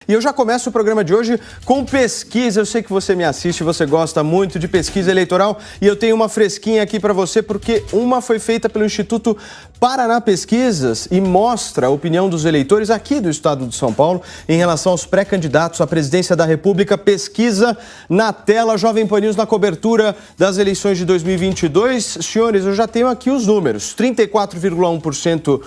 E eu já começo o programa de hoje com pesquisa. Eu sei que você me assiste, você gosta muito de pesquisa eleitoral e eu tenho uma fresquinha aqui para você porque uma foi feita pelo Instituto Paraná Pesquisas e mostra a opinião dos eleitores aqui do estado de São Paulo em relação aos pré-candidatos à presidência da República. Pesquisa na tela, Jovem Pan News na cobertura das eleições de 2022. Senhores, eu já tenho aqui os números. 34,1%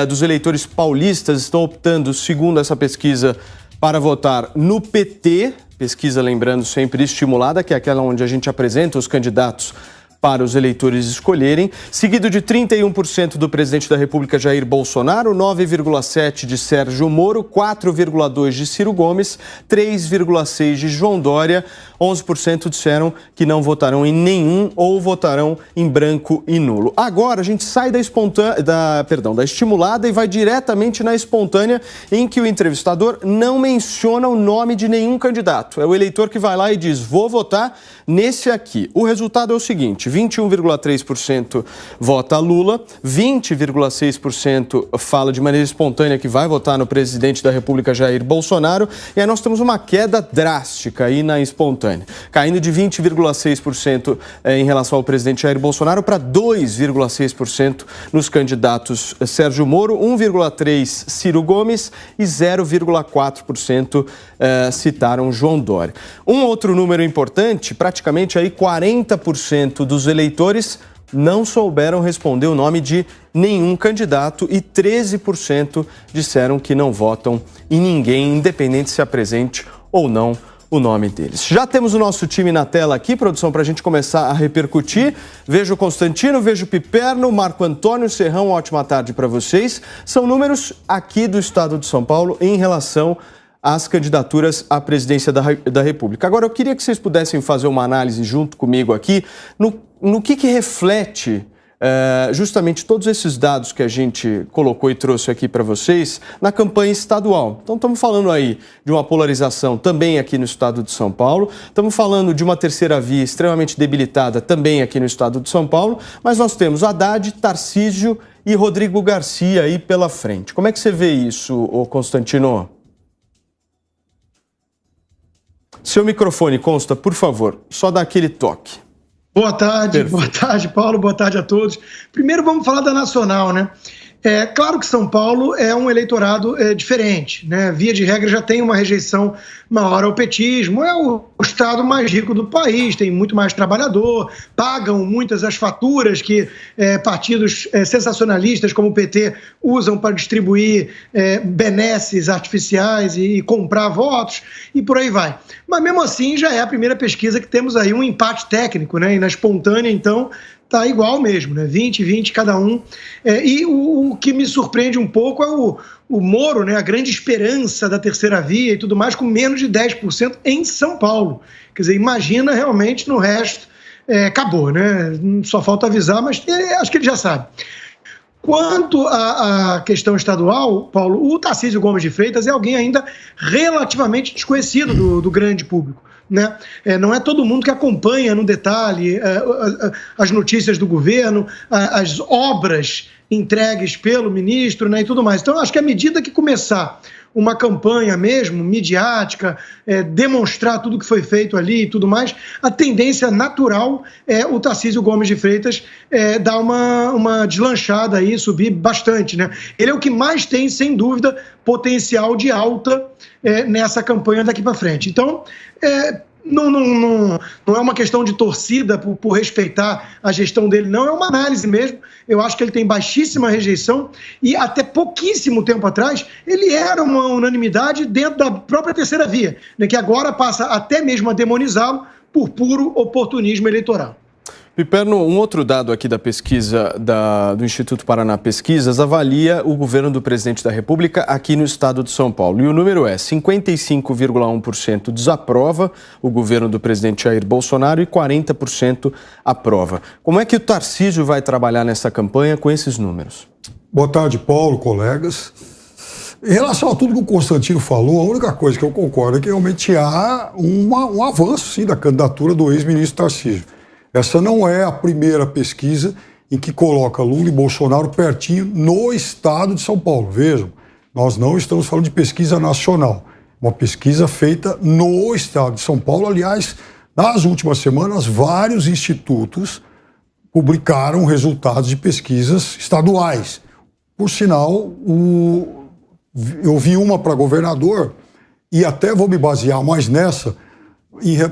dos eleitores paulistas estão optando, segundo essa pesquisa, para votar no PT. Pesquisa, lembrando, sempre estimulada, que é aquela onde a gente apresenta os candidatos para os eleitores escolherem, seguido de 31% do presidente da República, Jair Bolsonaro, 9,7% de Sérgio Moro, 4,2% de Ciro Gomes, 3,6% de João Dória, 11% disseram que não votarão em nenhum ou votarão em branco e nulo. Agora a gente sai da estimulada e vai diretamente na espontânea, em que o entrevistador não menciona o nome de nenhum candidato. É o eleitor que vai lá e diz, vou votar nesse aqui. O resultado é o seguinte, 21,3% vota Lula, 20,6% fala de maneira espontânea que vai votar no presidente da República, Jair Bolsonaro, e aí nós temos uma queda drástica aí na espontânea, caindo de 20,6% em relação ao presidente Jair Bolsonaro para 2,6% nos candidatos Sérgio Moro, 1,3% Ciro Gomes e 0,4% citaram João Dória. Um outro número importante, praticamente aí 40% dos eleitores não souberam responder o nome de nenhum candidato e 13% disseram que não votam em ninguém, independente se apresente ou não o nome deles. Já temos o nosso time na tela aqui, produção, para a gente começar a repercutir. Vejo o Constantino, vejo o Piperno, Marco Antônio Serrão, ótima tarde para vocês. São números aqui do estado de São Paulo em relação às candidaturas à presidência da República. Agora, eu queria que vocês pudessem fazer uma análise junto comigo aqui no que reflete justamente todos esses dados que a gente colocou e trouxe aqui para vocês na campanha estadual. Então, estamos falando aí de uma polarização também aqui no estado de São Paulo, estamos falando de uma terceira via extremamente debilitada também aqui no estado de São Paulo, mas nós temos Haddad, Tarcísio e Rodrigo Garcia aí pela frente. Como é que você vê isso, ô Constantino? Seu microfone, Consta, por favor, só dá aquele toque. Boa tarde, Paulo, boa tarde a todos. Primeiro vamos falar da nacional, né? É claro que São Paulo é um eleitorado diferente, né? Via de regra já tem uma rejeição maior ao petismo, é o estado mais rico do país, tem muito mais trabalhador, pagam muitas as faturas que partidos sensacionalistas como o PT usam para distribuir benesses artificiais e comprar votos e por aí vai. Mas mesmo assim já é a primeira pesquisa que temos aí um empate técnico, né? E na espontânea, então, está igual mesmo, né? 20 cada um. E o que me surpreende um pouco é o Moro, né? A grande esperança da terceira via e tudo mais, com menos de 10% em São Paulo. Quer dizer, imagina realmente no resto, acabou, né? Só falta avisar, mas acho que ele já sabe. Quanto à questão estadual, Paulo, o Tarcísio Gomes de Freitas é alguém ainda relativamente desconhecido do grande público, né? Não é todo mundo que acompanha no detalhe as notícias do governo, as obras entregues pelo ministro, né, e tudo mais. Então, acho que à medida que começar uma campanha mesmo, midiática, demonstrar tudo que foi feito ali e tudo mais, a tendência natural é o Tarcísio Gomes de Freitas dar uma deslanchada aí, subir bastante, né? Ele é o que mais tem, sem dúvida, potencial de alta nessa campanha daqui para frente. Então, não é uma questão de torcida por respeitar a gestão dele, não, é uma análise mesmo. Eu acho que ele tem baixíssima rejeição e até pouquíssimo tempo atrás ele era uma unanimidade dentro da própria terceira via, né, que agora passa até mesmo a demonizá-lo por puro oportunismo eleitoral. Piperno, um outro dado aqui da pesquisa do Instituto Paraná Pesquisas avalia o governo do presidente da República aqui no estado de São Paulo. E o número é 55,1% desaprova o governo do presidente Jair Bolsonaro e 40% aprova. Como é que o Tarcísio vai trabalhar nessa campanha com esses números? Boa tarde, Paulo, colegas. Em relação a tudo que o Constantino falou, a única coisa que eu concordo é que realmente há um avanço, sim, da candidatura do ex-ministro Tarcísio. Essa não é a primeira pesquisa em que coloca Lula e Bolsonaro pertinho no estado de São Paulo. Vejam, nós não estamos falando de pesquisa nacional. Uma pesquisa feita no estado de São Paulo. Aliás, nas últimas semanas, vários institutos publicaram resultados de pesquisas estaduais. Por sinal, eu vi uma para governador, e até vou me basear mais nessa,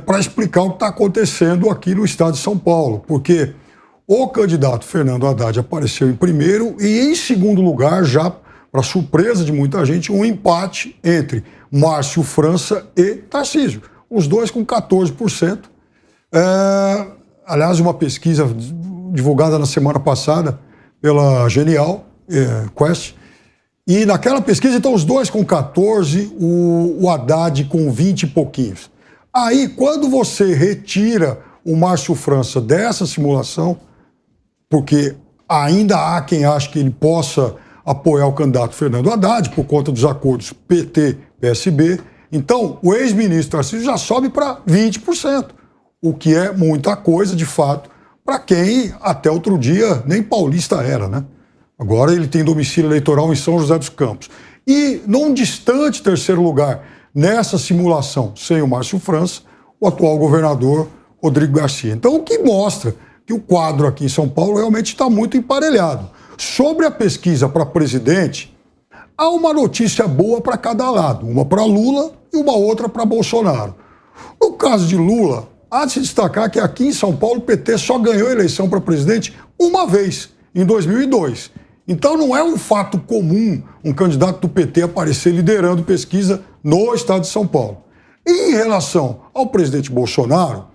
para explicar o que está acontecendo aqui no estado de São Paulo. Porque o candidato Fernando Haddad apareceu em primeiro e, em segundo lugar, já, para surpresa de muita gente, um empate entre Márcio França e Tarcísio. Os dois com 14%. Aliás, uma pesquisa divulgada na semana passada pela Genial Quest. E naquela pesquisa, então, os dois com 14%, o Haddad com 20 e pouquinhos. Aí, quando você retira o Márcio França dessa simulação, porque ainda há quem ache que ele possa apoiar o candidato Fernando Haddad por conta dos acordos PT-PSB, então o ex-ministro Tarcísio já sobe para 20%, o que é muita coisa, de fato, para quem até outro dia nem paulista era, né? Agora ele tem domicílio eleitoral em São José dos Campos. E num distante terceiro lugar, nessa simulação, sem o Márcio França, o atual governador Rodrigo Garcia. Então, o que mostra que o quadro aqui em São Paulo realmente está muito emparelhado. Sobre a pesquisa para presidente, há uma notícia boa para cada lado, uma para Lula e uma outra para Bolsonaro. No caso de Lula, há de se destacar que aqui em São Paulo o PT só ganhou a eleição para presidente uma vez, em 2002. Então não é um fato comum um candidato do PT aparecer liderando pesquisa no estado de São Paulo. E em relação ao presidente Bolsonaro,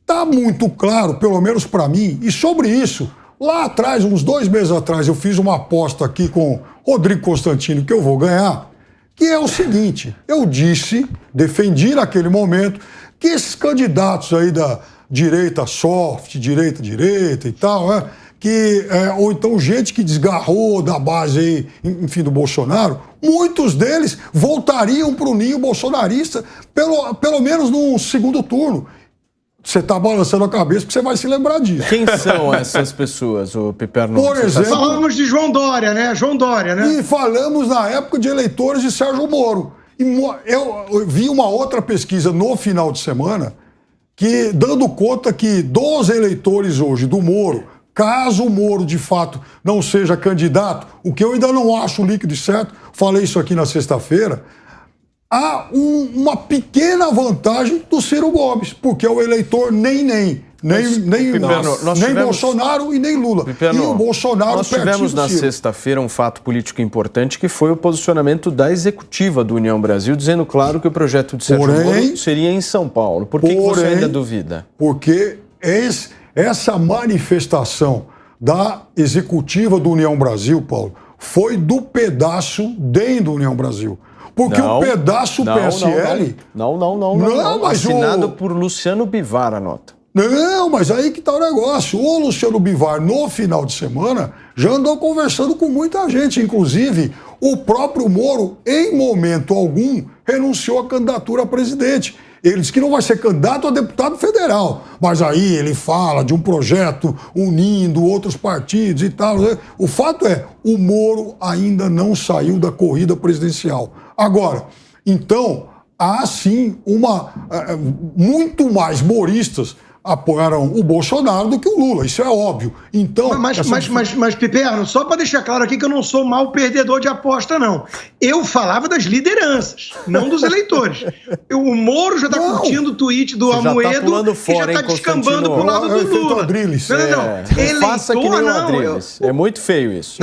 está muito claro, pelo menos para mim, e sobre isso, lá atrás, uns 2 meses atrás, eu fiz uma aposta aqui com Rodrigo Constantino que eu vou ganhar, que é o seguinte: eu disse, defendi naquele momento, que esses candidatos aí da direita soft, direita e tal, ou então gente que desgarrou da base aí, enfim, do Bolsonaro, muitos deles voltariam para o ninho bolsonarista, pelo menos no segundo turno. Você está balançando a cabeça porque você vai se lembrar disso. Quem são essas pessoas, o Pepe Arnold? Por exemplo... Falamos de João Dória, né? E falamos na época de eleitores de Sérgio Moro. E eu vi uma outra pesquisa no final de semana que, dando conta que dos eleitores hoje do Moro, caso o Moro de fato não seja candidato, o que eu ainda não acho líquido e certo, falei isso aqui na sexta-feira, há uma pequena vantagem do Ciro Gomes, porque é o eleitor nem Bolsonaro e nem Lula. Pipeno, e o Bolsonaro nós tivemos na sexta-feira um fato político importante, que foi o posicionamento da executiva do União Brasil, dizendo claro que o projeto de Sérgio Moro seria em São Paulo. Por que você ainda duvida? Porque essa manifestação da executiva do União Brasil, Paulo, foi do pedaço dentro do União Brasil. Porque o pedaço PSL... Não, mas assinado por Luciano Bivar, a nota. Não, mas aí que está o negócio. O Luciano Bivar, no final de semana, já andou conversando com muita gente. Inclusive, o próprio Moro, em momento algum, renunciou à candidatura a presidente. Ele disse que não vai ser candidato a deputado federal. Mas aí ele fala de um projeto unindo outros partidos e tal. O fato é, o Moro ainda não saiu da corrida presidencial. Agora, então, há sim muito mais moristas apoiaram o Bolsonaro do que o Lula, isso é óbvio. Então, mas Piperno, só para deixar claro aqui que eu não sou mau perdedor de aposta, não. Eu falava das lideranças, não dos eleitores. O Moro já está curtindo o tweet do Amoedo e já está descambando pro lado do Lula. Não faça que nem o Adriles. É muito feio isso.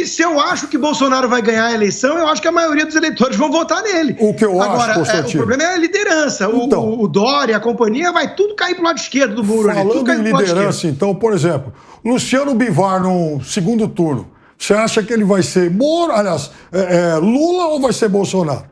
Se eu acho que Bolsonaro vai ganhar a eleição, eu acho que a maioria dos eleitores vão votar nele. O que eu acho, o problema é a liderança. Então, o Dória, a companhia, vai tudo cair pro lado esquerdo do muro. Falando em liderança, então, por exemplo, Luciano Bivar no segundo turno, você acha que ele vai ser Lula ou vai ser Bolsonaro?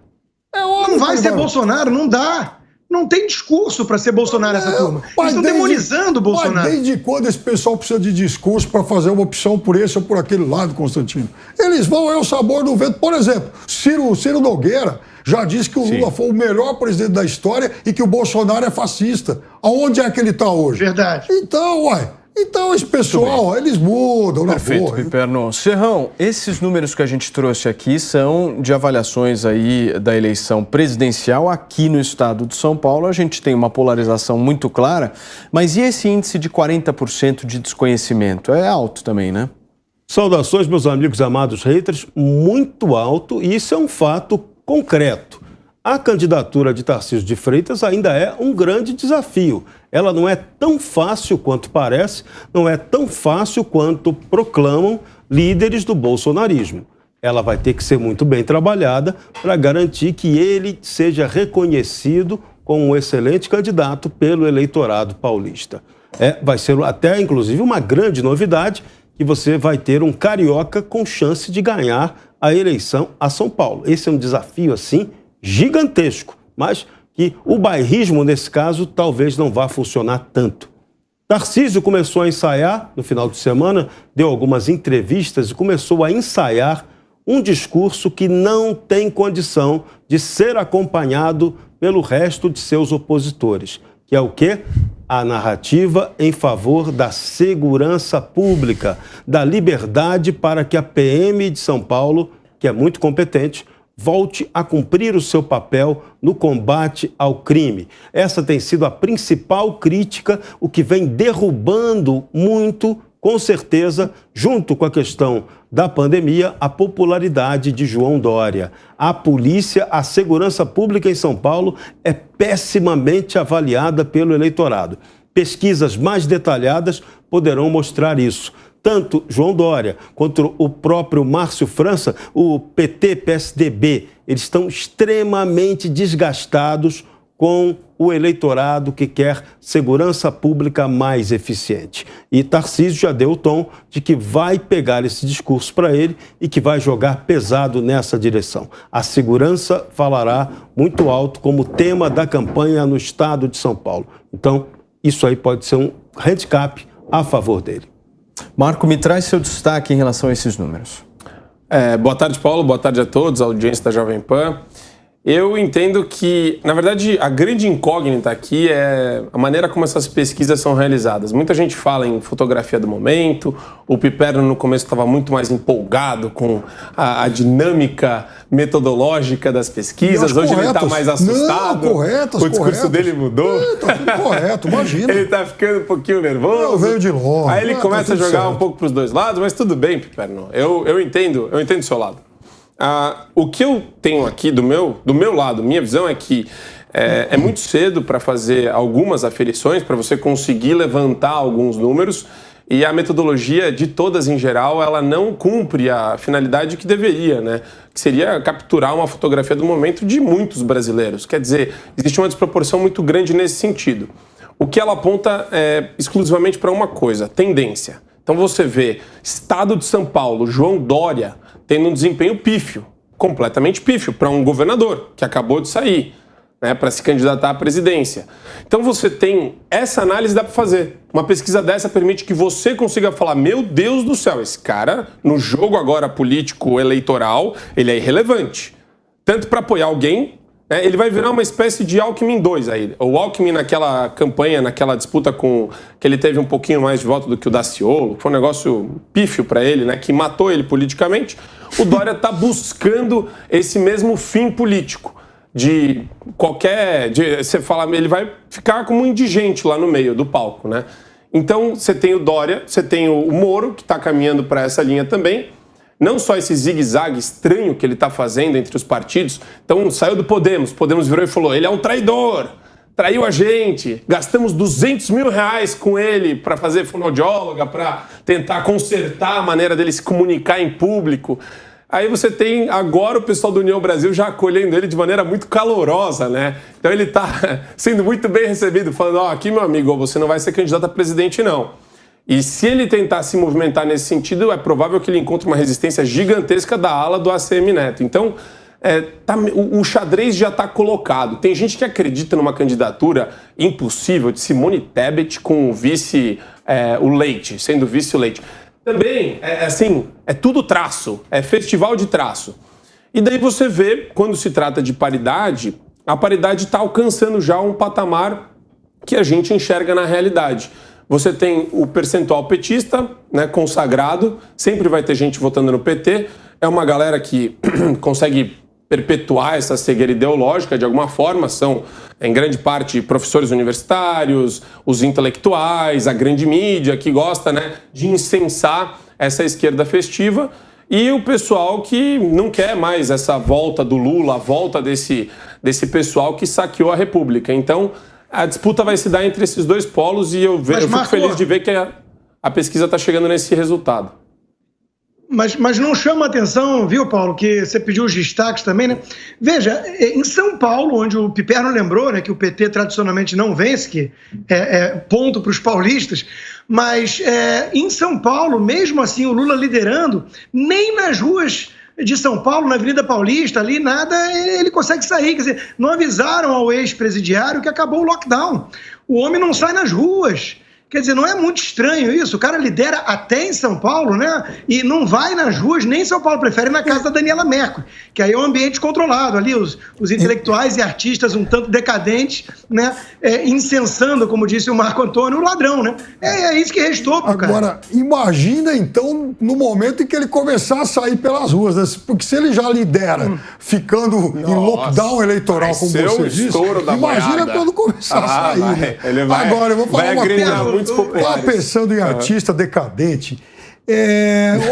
Não vai ser Bolsonaro, não dá. Não tem discurso para ser Bolsonaro essa turma. Eles estão demonizando o Bolsonaro. Mas desde quando esse pessoal precisa de discurso para fazer uma opção por esse ou por aquele lado, Constantino? Eles vão ao sabor do vento. Por exemplo, Ciro Nogueira já disse que o Lula foi o melhor presidente da história e que o Bolsonaro é fascista. Aonde é que ele está hoje? Verdade. Então, Então, esse pessoal, eles mudam na Perfeito, boa. Piperno. Serrão, esses números que a gente trouxe aqui são de avaliações aí da eleição presidencial aqui no estado de São Paulo. A gente tem uma polarização muito clara, mas e esse índice de 40% de desconhecimento? É alto também, né? Saudações, meus amigos amados haters, muito alto, e isso é um fato concreto. A candidatura de Tarcísio de Freitas ainda é um grande desafio. Ela não é tão fácil quanto parece, não é tão fácil quanto proclamam líderes do bolsonarismo. Ela vai ter que ser muito bem trabalhada para garantir que ele seja reconhecido como um excelente candidato pelo eleitorado paulista. Vai ser até, inclusive, uma grande novidade que você vai ter um carioca com chance de ganhar a eleição a São Paulo. Esse é um desafio, assim, gigantesco, mas que o bairrismo, nesse caso, talvez não vá funcionar tanto. Tarcísio começou a ensaiar no final de semana, deu algumas entrevistas e começou a ensaiar um discurso que não tem condição de ser acompanhado pelo resto de seus opositores, que é o quê? A narrativa em favor da segurança pública, da liberdade para que a PM de São Paulo, que é muito competente, volte a cumprir o seu papel no combate ao crime. Essa tem sido a principal crítica, o que vem derrubando muito, com certeza, junto com a questão da pandemia, a popularidade de João Dória. A polícia, a segurança pública em São Paulo é pessimamente avaliada pelo eleitorado. Pesquisas mais detalhadas poderão mostrar isso. Tanto João Dória quanto o próprio Márcio França, o PT-PSDB, eles estão extremamente desgastados com o eleitorado que quer segurança pública mais eficiente. E Tarcísio já deu o tom de que vai pegar esse discurso para ele e que vai jogar pesado nessa direção. A segurança falará muito alto como tema da campanha no estado de São Paulo. Então, isso aí pode ser um handicap a favor dele. Marco, me traz seu destaque em relação a esses números. Boa tarde, Paulo. Boa tarde a todos, a audiência da Jovem Pan. Eu entendo que, na verdade, a grande incógnita aqui é a maneira como essas pesquisas são realizadas. Muita gente fala em fotografia do momento, o Piperno no começo estava muito mais empolgado com a dinâmica metodológica das pesquisas, hoje ele está mais assustado, o discurso dele mudou. Está tudo correto, imagina. Ele está ficando um pouquinho nervoso. Eu venho de longe. Aí ele começa a jogar um pouco para os dois lados, mas tudo bem, Piperno, eu entendo o seu lado. O que eu tenho aqui do meu lado, minha visão é que é muito cedo para fazer algumas aferições, para você conseguir levantar alguns números, e a metodologia de todas em geral, ela não cumpre a finalidade que deveria, né? Que seria capturar uma fotografia do momento de muitos brasileiros. Quer dizer, existe uma desproporção muito grande nesse sentido. O que ela aponta é exclusivamente para uma coisa, tendência. Então você vê Estado de São Paulo, João Dória, tendo um desempenho pífio, completamente pífio, para um governador que acabou de sair, né, para se candidatar à presidência. Então você tem essa análise, dá para fazer. Uma pesquisa dessa permite que você consiga falar, meu Deus do céu, esse cara, no jogo agora político eleitoral, ele é irrelevante. Tanto para apoiar alguém, ele vai virar uma espécie de Alckmin 2 aí. O Alckmin naquela campanha, naquela disputa que ele teve um pouquinho mais de voto do que o Daciolo, foi um negócio pífio para ele, né, que matou ele politicamente. O Dória está buscando esse mesmo fim político. Você fala, ele vai ficar como um indigente lá no meio do palco, né? Então você tem o Dória, você tem o Moro, que está caminhando para essa linha também. Não só esse zigue-zague estranho que ele está fazendo entre os partidos. Então saiu do Podemos virou e falou, ele é um traidor, traiu a gente, gastamos R$200 mil com ele para fazer fonoaudióloga, para tentar consertar a maneira dele se comunicar em público. Aí você tem agora o pessoal do União Brasil já acolhendo ele de maneira muito calorosa, né? Então ele está sendo muito bem recebido, falando, aqui meu amigo, você não vai ser candidato a presidente não. E se ele tentar se movimentar nesse sentido, é provável que ele encontre uma resistência gigantesca da ala do ACM Neto. Então, o xadrez já está colocado. Tem gente que acredita numa candidatura impossível de Simone Tebet com o vice, o Leite, sendo vice o Leite. Também, é tudo traço, é festival de traço. E daí você vê, quando se trata de paridade, a paridade está alcançando já um patamar que a gente enxerga na realidade. você tem o percentual petista, né, consagrado, sempre vai ter gente votando no PT, é uma galera que consegue perpetuar essa cegueira ideológica de alguma forma, são em grande parte professores universitários, os intelectuais, a grande mídia que gosta, né, de incensar essa esquerda festiva, e o pessoal que não quer mais essa volta do Lula, a volta desse pessoal que saqueou a República. Então, a disputa vai se dar entre esses dois polos e eu fico feliz de ver que a pesquisa está chegando nesse resultado. Mas não chama a atenção, viu, Paulo, que você pediu os destaques também, né? Veja, em São Paulo, onde o Piperno lembrou, né, que o PT tradicionalmente não vence, que é ponto para os paulistas, mas em São Paulo, mesmo assim, o Lula liderando, nem nas ruas de São Paulo, na Avenida Paulista, ali, nada, ele consegue sair. Quer dizer, não avisaram ao ex-presidiário que acabou o lockdown. O homem não sai nas ruas. Quer dizer, não é muito estranho isso? O cara lidera até em São Paulo, né? E não vai nas ruas nem em São Paulo, prefere na casa da Daniela Mercury, que aí é um ambiente controlado. Ali os intelectuais e artistas um tanto decadentes, né? Incensando, como disse o Marco Antônio, o ladrão, né? É isso que restou pro cara. Agora, imagina então no momento em que ele começar a sair pelas ruas, né? Porque se ele já lidera ficando em lockdown eleitoral, como você disse, imagina quando começar a sair. Né? Agora, eu vou falar uma coisa. Estava pensando em artista decadente.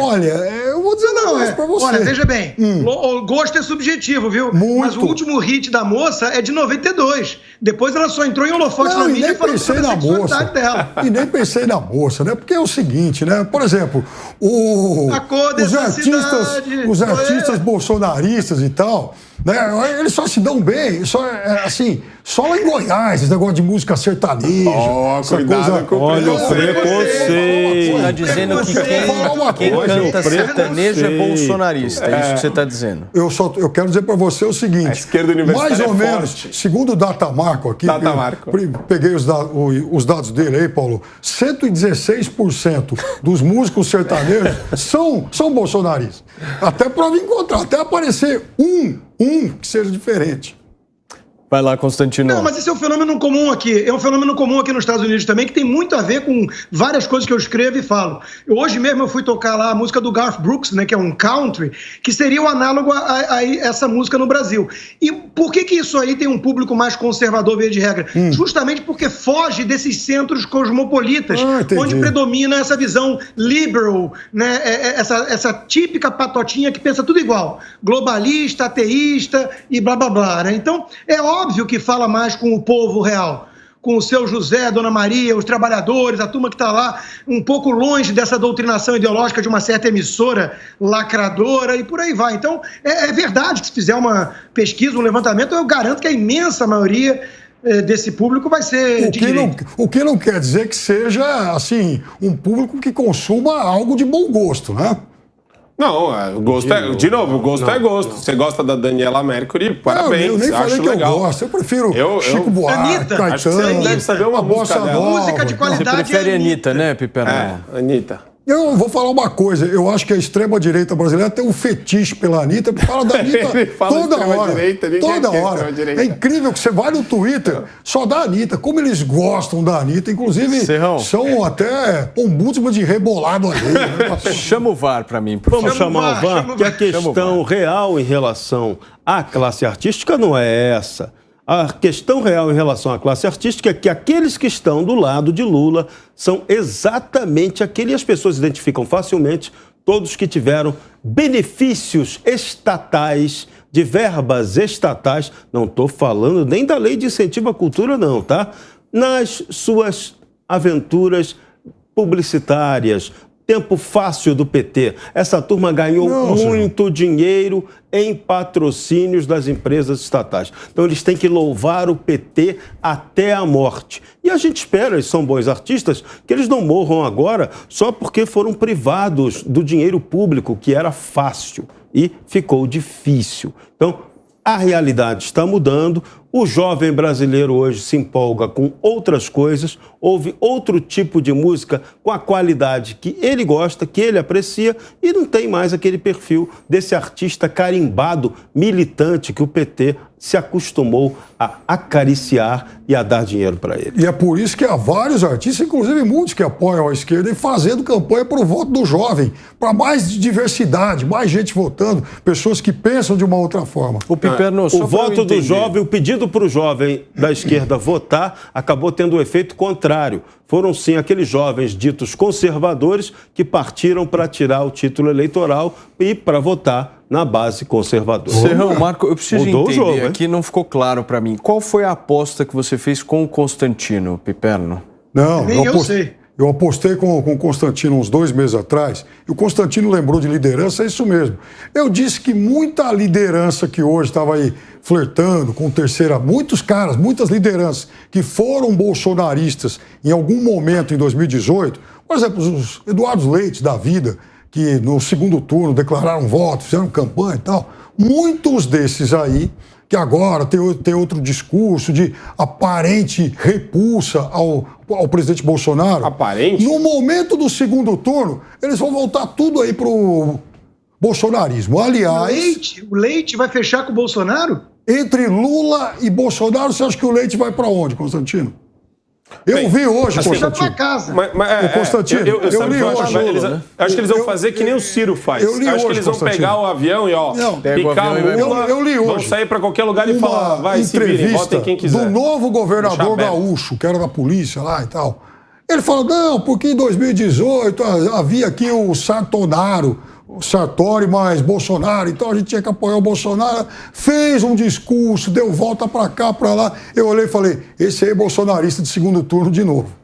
Olha, eu vou dizer um negócio pra você. Olha, veja bem, o gosto é subjetivo, viu? Muito. Mas o último hit da moça é de 92. Depois ela só entrou em holofote na mídia falando sobre a sexualidade dela. E nem pensei na moça, né? Porque é o seguinte, né? Por exemplo, os artistas bolsonaristas e tal, né? Eles só se dão bem, só lá em Goiás, esse negócio de música sertaneja. Cuidado com olha o preconceito. Está dizendo que quem canta sertanejo é bolsonarista, é isso que você está dizendo. Eu quero dizer para você o seguinte, a esquerda universitária mais ou menos, forte. Segundo o Datamarco aqui, peguei os dados dele aí, Paulo, 116% dos músicos sertanejos são bolsonaristas. Até para me encontrar, até aparecer um que seja diferente. Vai lá, Constantino. Não, mas esse é um fenômeno comum aqui. É um fenômeno comum aqui nos Estados Unidos também, que tem muito a ver com várias coisas que eu escrevo e falo. Hoje mesmo eu fui tocar lá a música do Garth Brooks, né, que é um country, que seria o análogo a essa música no Brasil. E por que isso aí tem um público mais conservador, via de regra? Justamente porque foge desses centros cosmopolitas, onde predomina essa visão liberal, né, essa típica patotinha que pensa tudo igual. Globalista, ateísta e blá blá blá, né? Então, é óbvio que fala mais com o povo real, com o seu José, Dona Maria, os trabalhadores, a turma que está lá um pouco longe dessa doutrinação ideológica de uma certa emissora lacradora e por aí vai. Então, é verdade que se fizer uma pesquisa, um levantamento, eu garanto que a imensa maioria desse público vai ser de direita. O que não quer dizer que seja, assim, um público que consuma algo de bom gosto, né? Não, o gosto é gosto. Você gosta da Daniela Mercury, parabéns. Eu nem falei acho que legal. eu gosto. Eu prefiro Chico Buarque, Anitta, Caetano. Você deve saber uma música dela. Música de qualidade. Você prefere a Anitta, né, Piperno? Anitta. Eu vou falar uma coisa, eu acho que a extrema-direita brasileira tem um fetiche pela Anitta, fala da Anitta toda hora. Toda hora. É incrível que você vai no Twitter, só dá Anitta. Como eles gostam da Anitta, inclusive são até ombudsman de rebolado ali. Né? Chama o VAR para mim, por favor. Vamos chamar o VAR, que a questão real em relação à classe artística não é essa. A questão real em relação à classe artística é que aqueles que estão do lado de Lula são exatamente aqueles, as pessoas identificam facilmente, todos que tiveram benefícios estatais, de verbas estatais, não estou falando nem da lei de incentivo à cultura não, tá? Nas suas aventuras publicitárias, tempo fácil do PT. Essa turma ganhou muito dinheiro em patrocínios das empresas estatais. Então, eles têm que louvar o PT até a morte. E a gente espera, eles são bons artistas, que eles não morram agora só porque foram privados do dinheiro público, que era fácil e ficou difícil. Então, a realidade está mudando, O jovem brasileiro hoje se empolga com outras coisas, ouve outro tipo de música com a qualidade que ele gosta, que ele aprecia, e não tem mais aquele perfil desse artista carimbado, militante que o PT se acostumou a acariciar e a dar dinheiro para ele. E é por isso que há vários artistas, inclusive muitos que apoiam a esquerda, e fazendo campanha para o voto do jovem, para mais diversidade, mais gente votando, pessoas que pensam de uma outra forma. O Piperno, o voto do jovem, o pedido para o jovem da esquerda votar, acabou tendo um efeito contrário. Foram, sim, aqueles jovens ditos conservadores que partiram para tirar o título eleitoral e para votar na base conservadora. Serrão, Marco, eu preciso Mudou entender o jogo, aqui, não ficou claro para mim. Qual foi a aposta que você fez com o Constantino, Piperno? Não, Nem eu sei. Eu apostei com o Constantino uns 2 meses atrás, e o Constantino lembrou de liderança, é isso mesmo. Eu disse que muita liderança que hoje estava aí flertando com terceira, muitos caras, muitas lideranças que foram bolsonaristas em algum momento em 2018, por exemplo, os Eduardo Leite da vida, que no segundo turno declararam voto, fizeram campanha e tal, muitos desses aí, que agora tem outro discurso de aparente repulsa ao presidente Bolsonaro. Aparente? No momento do segundo turno, eles vão voltar tudo aí pro bolsonarismo. Aliás, O Leite vai fechar com o Bolsonaro? entre Lula e Bolsonaro, você acha que o Leite vai para onde, Constantino? Eu vi hoje, assim, Já Constantino. pra casa. Ô, Constantino, eu eu li hoje. acho que eles vão fazer que nem o Ciro faz. eu li Acho que hoje, eles vão Constantino. pegar o avião e, ó, Pega o picar avião e o Lula, eu li vão hoje sair pra qualquer lugar e falar, vai, se virem, entrevista votem quem quiser. do novo governador Deixa aberto. gaúcho, que era da polícia lá e tal. Ele falou, não, porque em 2018 havia aqui o Sartori mais Bolsonaro, então a gente tinha que apoiar o Bolsonaro. Fez um discurso, deu volta pra cá, pra lá. Eu olhei e falei, esse aí é bolsonarista de segundo turno de novo.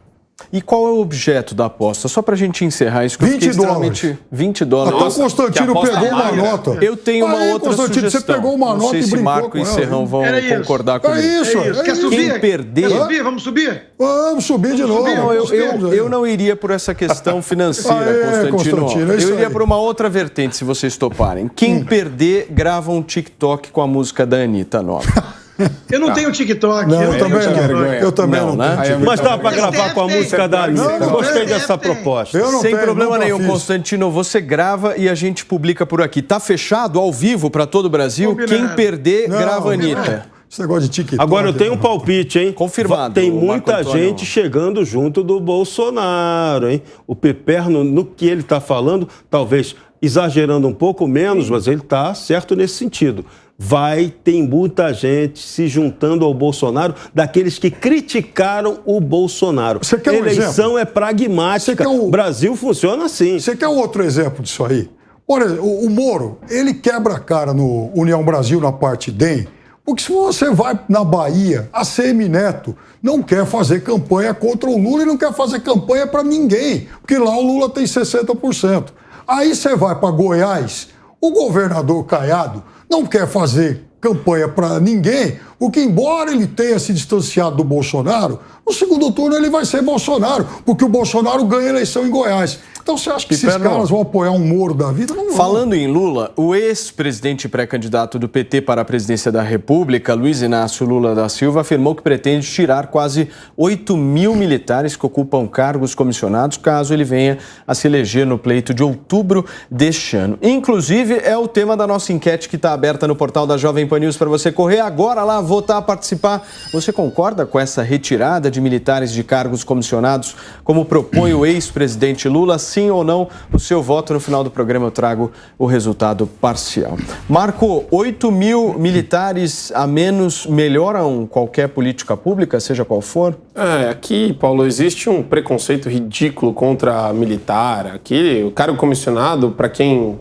E qual é o objeto da aposta? Só para a gente encerrar isso, que eu 20 fiquei dólares. extremamente... 20 dólares. Até o Nossa, Constantino que aposta pegou uma magra. nota. Eu tenho uma Aí, outra Constantino, sugestão. você pegou uma Não nota sei e se brincou Marco com e ela. Serrão vão Era isso. concordar É comigo. isso. É isso. Quer subir? Quem perder... Quer subir? Vamos subir? Vamos subir de novo. Não, apostemos aí. eu não iria por essa questão financeira, Aê, Constantino. Constantino, é isso Eu iria aí. por uma outra vertente, se vocês toparem. Quem perder, grava um TikTok com a música da Anitta nova. Eu não tenho TikTok. Não, eu tenho também TikTok. não. Eu também Não, não né? tenho. Mas dá para gravar com a tem. música da Anitta. Não, Gostei tem. dessa proposta. Eu não Sem tenho, problema nunca nenhum, fiz. Constantino. Você grava e a gente publica por aqui. Tá fechado, ao vivo, para todo o Brasil. Combinado. Quem perder, Não, grava a não. Anitta. Esse negócio de TikTok. Agora eu tenho um palpite, hein? Confirmado, Tem Marco muita Antônio. gente chegando junto do Bolsonaro, hein? O Piperno, no que ele está falando, talvez exagerando um pouco menos, mas ele está certo nesse sentido. Tem muita gente se juntando ao Bolsonaro, daqueles que criticaram o Bolsonaro. Você quer um Eleição exemplo? é pragmática. Você quer O Brasil funciona assim. Você quer outro exemplo disso aí? Por exemplo, o Moro, ele quebra a cara no União Brasil, na parte DEM, porque se você vai na Bahia, a CM Neto não quer fazer campanha contra o Lula e não quer fazer campanha para ninguém, porque lá o Lula tem 60%. Aí você vai para Goiás, o governador Caiado não quer fazer campanha para ninguém, porque embora ele tenha se distanciado do Bolsonaro, no segundo turno ele vai ser Bolsonaro, porque o Bolsonaro ganha a eleição em Goiás. Então você acha que esses Piperno, caras vão apoiar um Moro da vida? Não vão. Falando em Lula, o ex-presidente pré-candidato do PT para a presidência da República, Luiz Inácio Lula da Silva, afirmou que pretende tirar quase 8 mil militares que ocupam cargos comissionados, caso ele venha a se eleger no pleito de outubro deste ano. Inclusive, é o tema da nossa enquete que está aberta no portal da Jovem Pan News para você correr agora lá, votar, participar. Você concorda com essa retirada de militares de cargos comissionados, como propõe o ex-presidente Lula? Sim ou não? O seu voto no final do programa eu trago o resultado parcial. Marco, 8 mil militares a menos melhoram qualquer política pública, seja qual for? Aqui, Paulo, existe um preconceito ridículo contra militar. Aqui, o cargo comissionado, para quem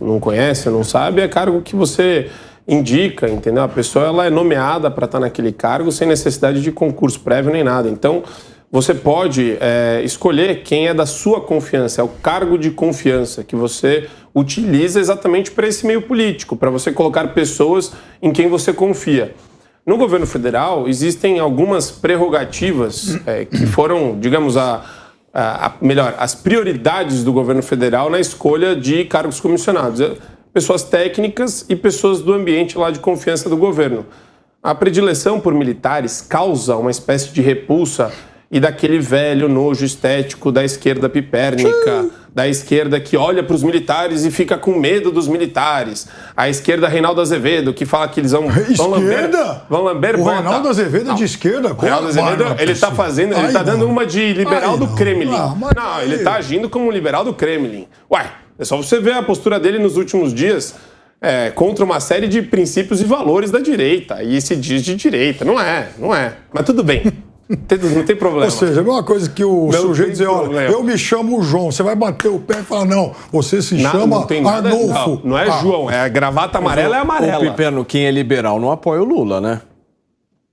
não conhece, não sabe, é cargo que você indica, entendeu? A pessoa ela é nomeada para estar naquele cargo sem necessidade de concurso prévio nem nada. Então, você pode escolher quem é da sua confiança, é o cargo de confiança que você utiliza exatamente para esse meio político, para você colocar pessoas em quem você confia. No governo federal, existem algumas prerrogativas que foram, digamos, as prioridades do governo federal na escolha de cargos comissionados. Pessoas técnicas e pessoas do ambiente lá de confiança do governo. A predileção por militares causa uma espécie de repulsa e daquele velho nojo estético da esquerda pipérnica, da esquerda que olha para os militares e fica com medo dos militares. A esquerda Reinaldo Azevedo, que fala que eles vão lamber o bota. Reinaldo Azevedo é de esquerda? O Reinaldo Azevedo, ele está fazendo, ele está dando uma de liberal do Kremlin. Não, ele está agindo como um liberal do Kremlin. Ué, é só você ver a postura dele nos últimos dias contra uma série de princípios e valores da direita. E se diz de direita. Não é. Mas tudo bem. Não tem problema. Ou seja, é a mesma coisa que o sujeito dizer, olha, eu me chamo João, você vai bater o pé e falar, não, você se chama Arnulfo. Não é João, a gravata amarela é amarela. O Piperno, quem é liberal não apoia o Lula, né?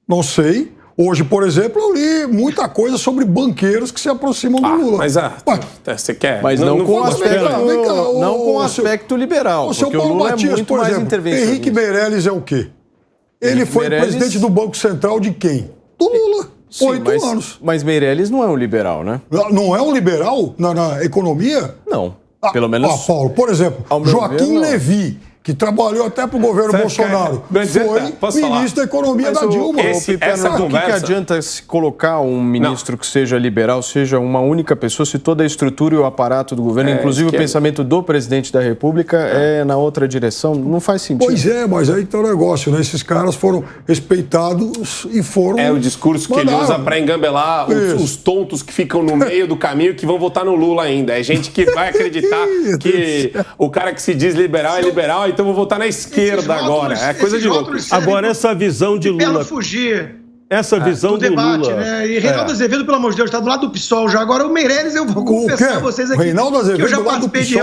Não sei. Hoje, por exemplo, eu li muita coisa sobre banqueiros que se aproximam do Lula. Mas você quer... Mas não com o o aspecto liberal, o seu porque o Paulo Lula Matias, é muito por mais exemplo, intervencionista. Henrique Meirelles é o quê? Ele foi presidente do Banco Central de quem? Do Lula. Sim, 8 anos. Mas Meirelles não é um liberal, né? Não é um liberal na economia? Não. Pelo menos. Paulo, por exemplo, Joaquim Levy, que trabalhou até para o governo Bolsonaro, foi ministro da Economia da Dilma. O que adianta se colocar um ministro que seja liberal, seja uma única pessoa, se toda a estrutura e o aparato do governo, inclusive o pensamento do presidente da República, é na outra direção? Não faz sentido. Pois é, mas aí está o negócio, né? Esses caras foram respeitados e foram... É o discurso que ele usa para engambelar os tontos que ficam no meio do caminho que vão votar no Lula ainda. É gente que vai acreditar que o cara que se diz liberal é liberal, então vou votar na esquerda agora. É coisa de louco. Agora, essa visão de Lula... fugir. Essa visão do debate, Lula... né? E Reinaldo Azevedo, pelo amor de Deus, está do lado do PSOL já. Agora o Meirelles, eu vou confessar a vocês aqui Reinaldo Azevedo que eu já participei de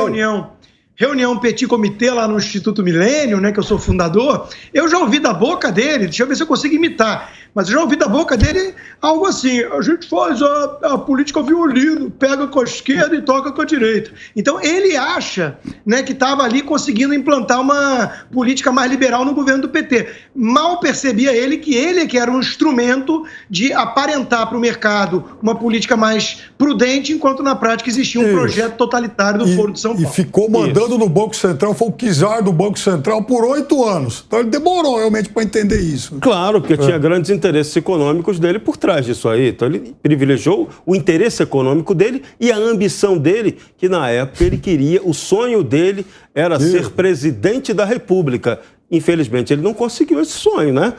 reunião Petit Comitê lá no Instituto Milênio, né, que eu sou fundador. Eu já ouvi da boca dele, deixa eu ver se eu consigo imitar, mas eu já ouvi da boca dele algo assim: a gente faz a política violino, pega com a esquerda e toca com a direita. Então ele acha, né, que estava ali conseguindo implantar uma política mais liberal no governo do PT. Mal percebia ele que era um instrumento de aparentar para o mercado uma política mais prudente, enquanto na prática existia um projeto totalitário do Foro de São Paulo. E ficou mandando no Banco Central, foi o czar do Banco Central por 8 anos. Então ele demorou realmente para entender isso. Claro, porque tinha grandes interesses econômicos dele por trás disso aí. Então ele privilegiou o interesse econômico dele e a ambição dele, que na época ele queria, o sonho dele era ser presidente da República. Infelizmente, ele não conseguiu esse sonho, né?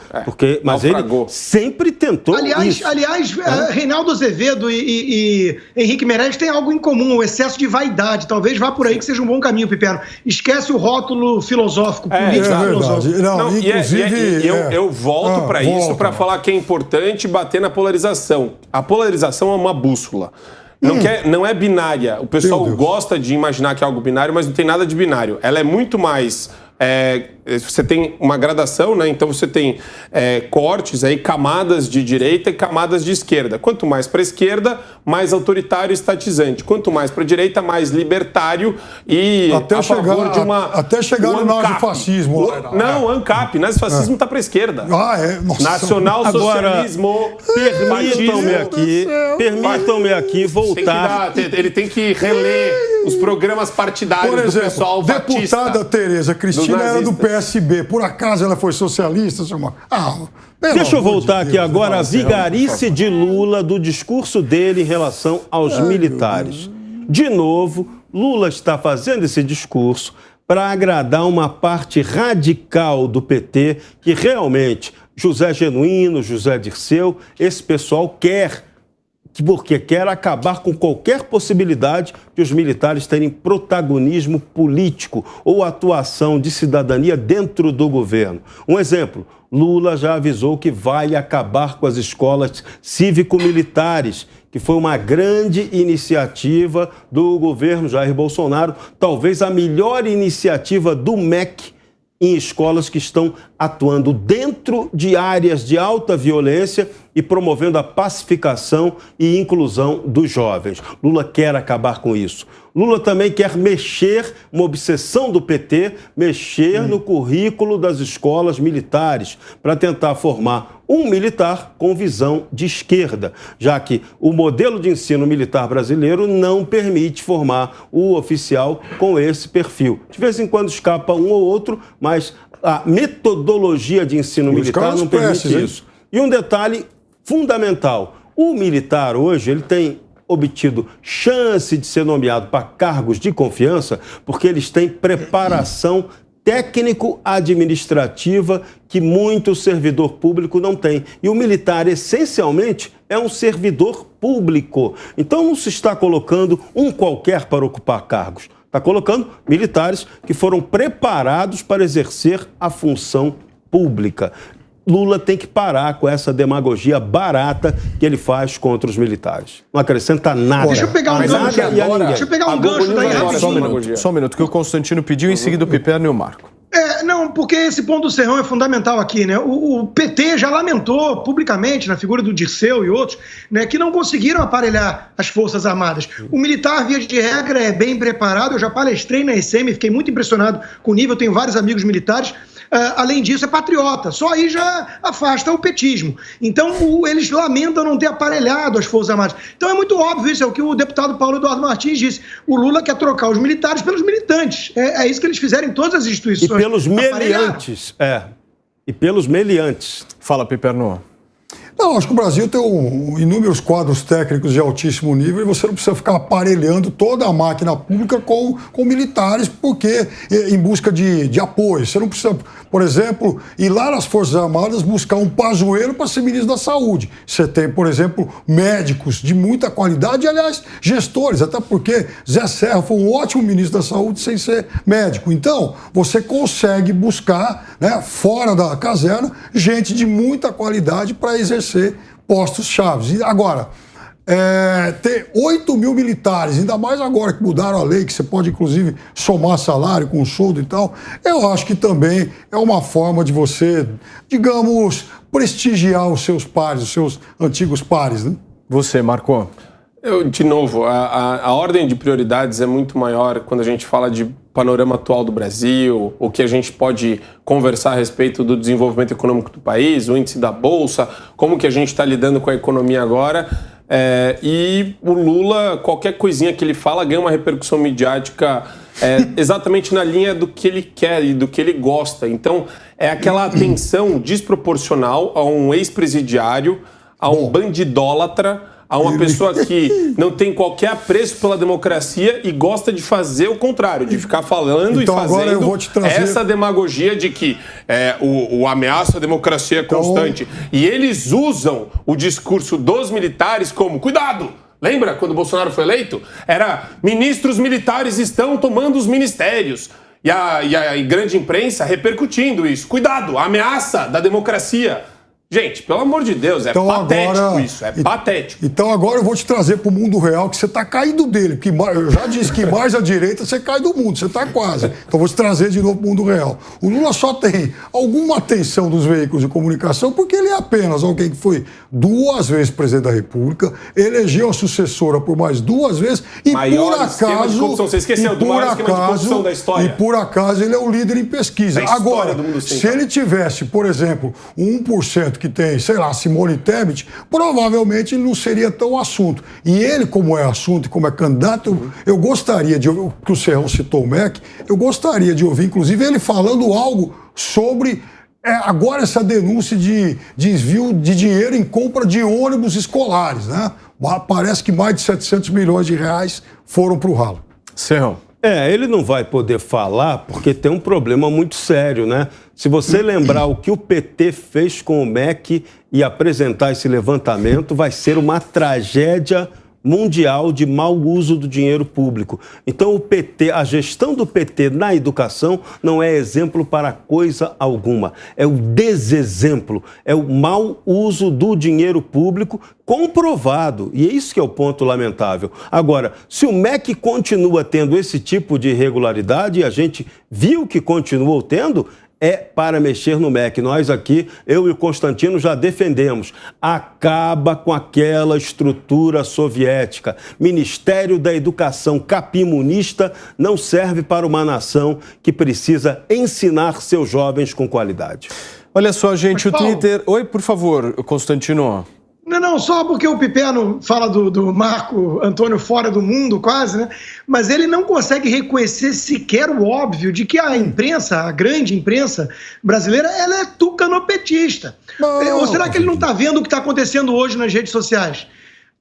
Mas ele sempre tentou isso. Aliás, Reinaldo Azevedo e Henrique Meirelles têm algo em comum, o excesso de vaidade. Talvez vá por aí que seja um bom caminho, Piperno. Esquece o rótulo filosófico, político. Verdade. Não, inclusive... Eu volto para isso, para falar que é importante bater na polarização. A polarização é uma bússola. Não é binária. O pessoal gosta de imaginar que é algo binário, mas não tem nada de binário. Ela é muito mais... você tem uma gradação, né? Então você tem cortes, aí, camadas de direita e camadas de esquerda. Quanto mais para a esquerda, mais autoritário e estatizante. Quanto mais para a direita, mais libertário e a favor de uma... Até chegar no nazifascismo. Não, ANCAP. Nazifascismo está para a esquerda. Nossa. Nacional-socialismo. Permitam-me aqui voltar. Ele tem que reler os programas partidários do pessoal batista. Deputada Tereza Cristina era do PSB. Por acaso ela foi socialista, seu irmão? Deixa eu voltar aqui agora à vigarice de Lula, do discurso dele em relação aos militares. De novo, Lula está fazendo esse discurso para agradar uma parte radical do PT, que realmente José Genuíno, José Dirceu, esse pessoal porque quer acabar com qualquer possibilidade de os militares terem protagonismo político ou atuação de cidadania dentro do governo. Um exemplo, Lula já avisou que vai acabar com as escolas cívico-militares, que foi uma grande iniciativa do governo Jair Bolsonaro, talvez a melhor iniciativa do MEC em escolas que estão atuando dentro de áreas de alta violência e promovendo a pacificação e inclusão dos jovens. Lula quer acabar com isso. Lula também quer mexer, uma obsessão do PT, mexer no currículo das escolas militares para tentar formar um militar com visão de esquerda, já que o modelo de ensino militar brasileiro não permite formar o oficial com esse perfil. De vez em quando escapa um ou outro, mas A metodologia de ensino militar não permite isso. E um detalhe fundamental, o militar hoje ele tem obtido chance de ser nomeado para cargos de confiança porque eles têm preparação técnico-administrativa que muito servidor público não tem. E o militar, essencialmente, é um servidor público. Então não se está colocando um qualquer para ocupar cargos. Está colocando militares que foram preparados para exercer a função pública. Lula tem que parar com essa demagogia barata que ele faz contra os militares. Não acrescenta nada. Deixa eu pegar um gancho daí rapidinho. Só um minuto, que o Constantino pediu, em seguida o Piperno e o Marco. Não, porque esse ponto do Serrão é fundamental aqui, né? O PT já lamentou publicamente, na figura do Dirceu e outros, né, que não conseguiram aparelhar as Forças Armadas. O militar, via de regra, é bem preparado. Eu já palestrei na ECM, fiquei muito impressionado com o nível, tenho vários amigos militares. Além disso, é patriota. Só aí já afasta o petismo. Então, eles lamentam não ter aparelhado as Forças Armadas. Então, é muito óbvio isso, é o que o deputado Paulo Eduardo Martins disse. O Lula quer trocar os militares pelos militantes. É isso que eles fizeram em todas as instituições. E pelos meliantes. E pelos meliantes. Fala, Piperno. Não, acho que o Brasil tem inúmeros quadros técnicos de altíssimo nível e você não precisa ficar aparelhando toda a máquina pública com militares porque em busca de apoio. Você não precisa, por exemplo, ir lá nas Forças Armadas buscar um pajueiro para ser ministro da Saúde. Você tem, por exemplo, médicos de muita qualidade e, aliás, gestores, até porque Zé Serra foi um ótimo ministro da Saúde sem ser médico. Então, você consegue buscar, né, fora da caserna, gente de muita qualidade para exercer postos chaves. Agora, ter 8 mil militares, ainda mais agora que mudaram a lei, que você pode, inclusive, somar salário com soldo e tal, eu acho que também é uma forma de você, digamos, prestigiar os seus pares, os seus antigos pares, né? Você, Marco. De novo, a ordem de prioridades é muito maior quando a gente fala de panorama atual do Brasil, o que a gente pode conversar a respeito do desenvolvimento econômico do país, o índice da Bolsa, como que a gente está lidando com a economia agora. E o Lula, qualquer coisinha que ele fala, ganha uma repercussão midiática exatamente na linha do que ele quer e do que ele gosta. Então, é aquela atenção desproporcional a um ex-presidiário, a um bandidólatra, a uma pessoa que não tem qualquer apreço pela democracia e gosta de fazer o contrário, de ficar falando então, e fazendo essa demagogia de que o ameaça à democracia é constante. E eles usam o discurso dos militares como, cuidado! Lembra quando o Bolsonaro foi eleito? Era, ministros militares estão tomando os ministérios. E a grande imprensa repercutindo isso. Cuidado, a ameaça da democracia. Gente, pelo amor de Deus, então patético isso, patético. Então agora eu vou te trazer para o mundo real que você está caindo dele, porque eu já disse que mais à direita você cai do mundo, você está quase. Então vou te trazer de novo para o mundo real. O Lula só tem alguma atenção dos veículos de comunicação porque ele é apenas alguém que foi 2 vezes presidente da República, elegeu a sucessora por mais 2 vezes e maior por acaso... Você esqueceu do maior esquema de corrupção da história. E por acaso ele é o líder em pesquisa. Agora, se ele tivesse, por exemplo, 1% que tem, sei lá, Simone Tebet, provavelmente ele não seria tão assunto. E ele, como é assunto e como é candidato, eu gostaria de ouvir, que o Serrão citou o MEC, eu gostaria de ouvir, inclusive, ele falando algo sobre agora essa denúncia de desvio de dinheiro em compra de ônibus escolares, né? Parece que mais de 700 milhões de reais foram para o ralo. Serrão. Ele não vai poder falar porque tem um problema muito sério, né? Se você lembrar o que o PT fez com o MEC e apresentar esse levantamento, vai ser uma tragédia mundial de mau uso do dinheiro público. Então o PT, a gestão do PT na educação não é exemplo para coisa alguma. É o desexemplo, é o mau uso do dinheiro público comprovado. E é isso que é o ponto lamentável. Agora, se o MEC continua tendo esse tipo de irregularidade, e a gente viu que continuou tendo, é para mexer no MEC. Nós aqui, eu e o Constantino, já defendemos. Acaba com aquela estrutura soviética. Ministério da Educação capimunista não serve para uma nação que precisa ensinar seus jovens com qualidade. Olha só, gente, o Twitter... Oi, por favor, Constantino. Não, só porque o Piperno fala do Marco Antônio fora do mundo, quase, né? Mas ele não consegue reconhecer sequer o óbvio de que a imprensa, a grande imprensa brasileira, ela é tucanopetista. Ou será que ele não está vendo o que está acontecendo hoje nas redes sociais?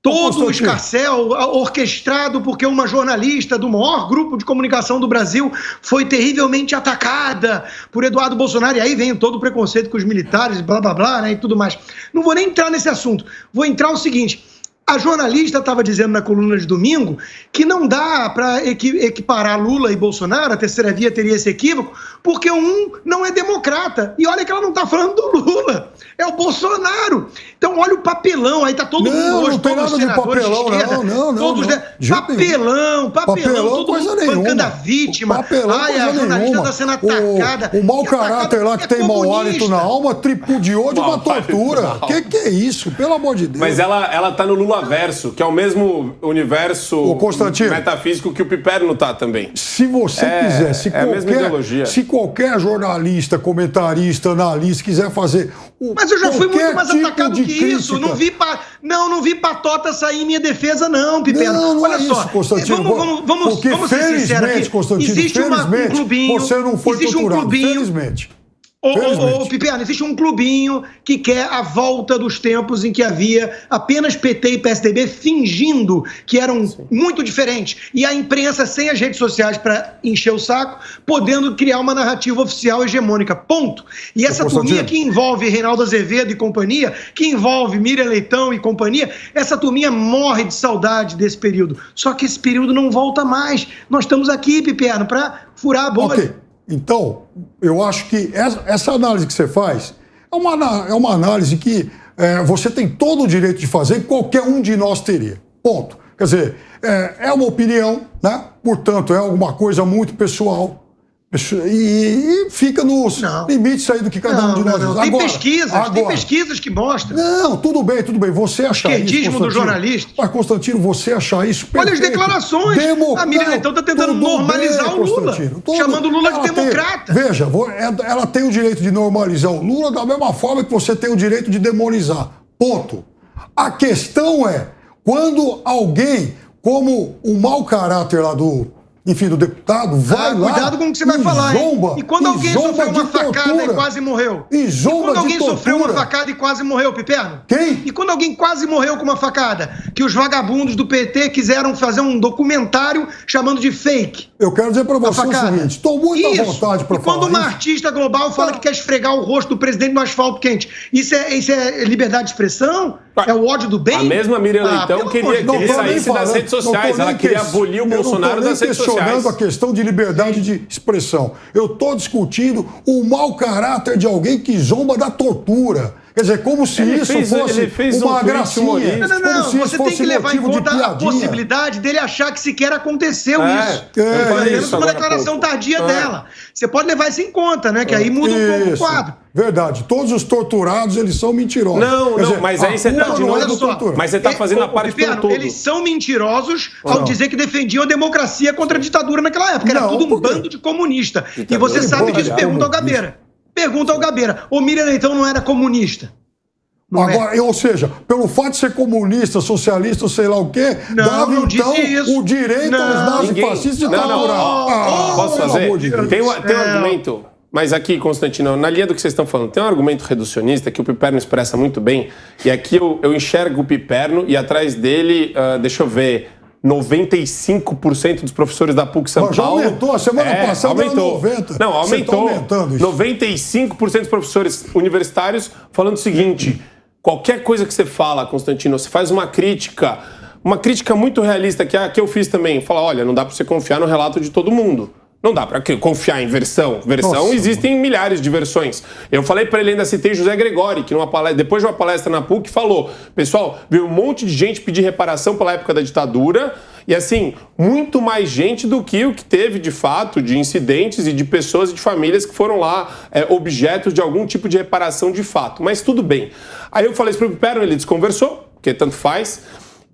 Todo o escarcéu orquestrado porque uma jornalista do maior grupo de comunicação do Brasil foi terrivelmente atacada por Eduardo Bolsonaro. E aí vem todo o preconceito com os militares, blá, blá, blá, né, e tudo mais. Não vou nem entrar nesse assunto. Vou entrar o seguinte. A jornalista estava dizendo na coluna de domingo que não dá para equiparar Lula e Bolsonaro, a terceira via teria esse equívoco, porque um não é democrata. E olha que ela não está falando do Lula, é o Bolsonaro. Então olha o papelão, aí tá todo mundo hoje, não tem nada de papelão, papelão, todo mundo bancando a vítima. Ai, a jornalista está sendo atacada. O mau caráter lá que tem mau hálito na alma tripudiou de uma tortura. Que é isso? Pelo amor de Deus. Mas ela tá no Lulaverso, que é o mesmo universo metafísico que o Piperno tá também. Se você quiser, a mesma ideologia. Se qualquer jornalista, comentarista, analista quiser fazer... Mas eu já fui muito mais atacado que crítica. isso. Não vi patota sair em minha defesa, não, Piperno. Não olha é só, isso, Constantino. Vamos ser sinceros aqui. Constantino, Existe um clubinho. Você não foi torturado, felizmente. Ô, Piperno, existe um clubinho que quer a volta dos tempos em que havia apenas PT e PSDB fingindo que eram muito diferentes. E a imprensa sem as redes sociais para encher o saco, podendo criar uma narrativa oficial hegemônica. Ponto. E essa turminha que envolve Reinaldo Azevedo e companhia, que envolve Miriam Leitão e companhia, essa turminha morre de saudade desse período. Só que esse período não volta mais. Nós estamos aqui, Piperno, para furar a bolha. Okay. Então, eu acho que essa análise que você faz é uma análise que você tem todo o direito de fazer, qualquer um de nós teria. Ponto. Quer dizer, é uma opinião, né? Portanto, é alguma coisa muito pessoal. E fica nos limites aí do que cada um de nós diz. Tem pesquisas que mostram. Não, tudo bem. Você achar isso, esquerdismo do jornalista. Mas, Constantino, você achar isso perfeito. Olha as declarações. A Miriam Leitão está tentando normalizar o Lula, chamando o Lula de democrata. Veja, ela tem o direito de normalizar o Lula da mesma forma que você tem o direito de demonizar. Ponto. A questão é, quando alguém, como o mau caráter lá do deputado, vai lá. Cuidado com o que você vai falar, hein? E quando alguém sofreu uma facada e quase morreu? E quando alguém sofreu uma facada e quase morreu, Piperno? Quem? E quando alguém quase morreu com uma facada? Que os vagabundos do PT quiseram fazer um documentário chamando de fake. Eu quero dizer pra você o seguinte, estou muito à vontade pra falar. E quando uma artista global fala que quer esfregar o rosto do presidente no asfalto quente, isso é liberdade de expressão? É o ódio do bem? A mesma Miriam Leitão queria que ele saísse das redes sociais. Ela queria abolir o Bolsonaro das redes sociais. Questionando a questão de liberdade de expressão. Eu estou discutindo o mau caráter de alguém que zomba da tortura. Quer dizer, como se isso fosse uma gracinha. Não, você tem que levar em conta a possibilidade dele achar que sequer aconteceu isso. Isso uma declaração tardia dela. Você pode levar isso em conta, né? Que aí muda um pouco o quadro. Verdade. Todos os torturados, eles são mentirosos. Mas aí você tá de novo. Mas você tá fazendo a parte do todo. Eles são mentirosos ao dizer que defendiam a democracia contra a ditadura naquela época. Era tudo um bando de comunista. E você sabe disso. Pergunta ao Gabeira. Pergunta ao Gabeira. O Miriam Leitão não era comunista? Ou seja, pelo fato de ser comunista, socialista, sei lá o quê, dava então o direito aos nazifascistas de torturar. Posso fazer? Tem um argumento, mas aqui, Constantino, na linha do que vocês estão falando, tem um argumento reducionista que o Piperno expressa muito bem, e aqui eu enxergo o Piperno e atrás dele, deixa eu ver, 95% dos professores da PUC São Paulo... Já aumentou, a semana passada era 90%. Não, aumentou. Você tá aumentando isso. 95% dos professores universitários falando o seguinte, qualquer coisa que você fala, Constantino, você faz uma crítica muito realista, que eu fiz também, fala, olha, não dá para você confiar no relato de todo mundo. Não dá para confiar em versão. Existem milhares de versões. Eu falei para ele, ainda citei José Gregori, que depois de uma palestra na PUC falou, pessoal, veio um monte de gente pedir reparação pela época da ditadura e, assim, muito mais gente do que o que teve, de fato, de incidentes e de pessoas e de famílias que foram lá objetos de algum tipo de reparação de fato. Mas tudo bem. Aí eu falei isso para o Piperno, ele desconversou, porque tanto faz.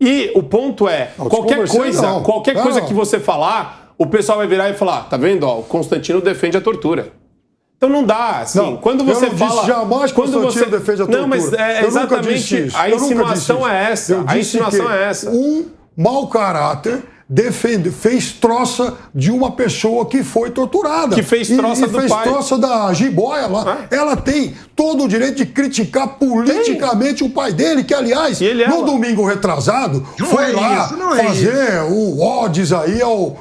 E o ponto é, qualquer coisa que você falar... O pessoal vai virar e falar, tá vendo? O Constantino defende a tortura. Então não dá, assim, Não, quando você eu não fala... disse jamais que quando Constantino defende a tortura. Não, mas é Eu nunca exatamente, disse isso. a Eu nunca insinuação disse é isso. essa, Eu a disse insinuação que é essa. um mau caráter fez troça de uma pessoa que foi torturada. Que fez troça do fez pai. troça da jiboia lá. Ela tem todo o direito de criticar politicamente o pai dele, que, aliás, no domingo retrasado, foi lá fazer o odds aí ao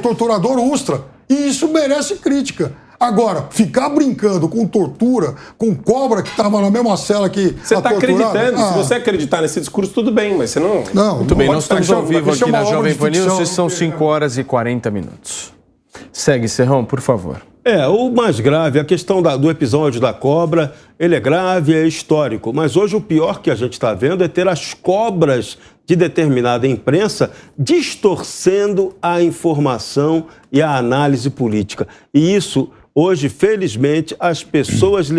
torturador Ustra. E isso merece crítica. Agora, ficar brincando com tortura, com cobra que estava na mesma cela que você está acreditando. Se você acreditar nesse discurso, tudo bem, mas você não... Muito bem, nós estamos ao vivo aqui na Jovem Pan News, são 5 horas e 40 minutos. Segue, Serrão, por favor. O mais grave, a questão do episódio da cobra, ele é grave, é histórico. Mas hoje o pior que a gente está vendo é ter as cobras de determinada imprensa distorcendo a informação e a análise política. E isso, hoje, felizmente, as pessoas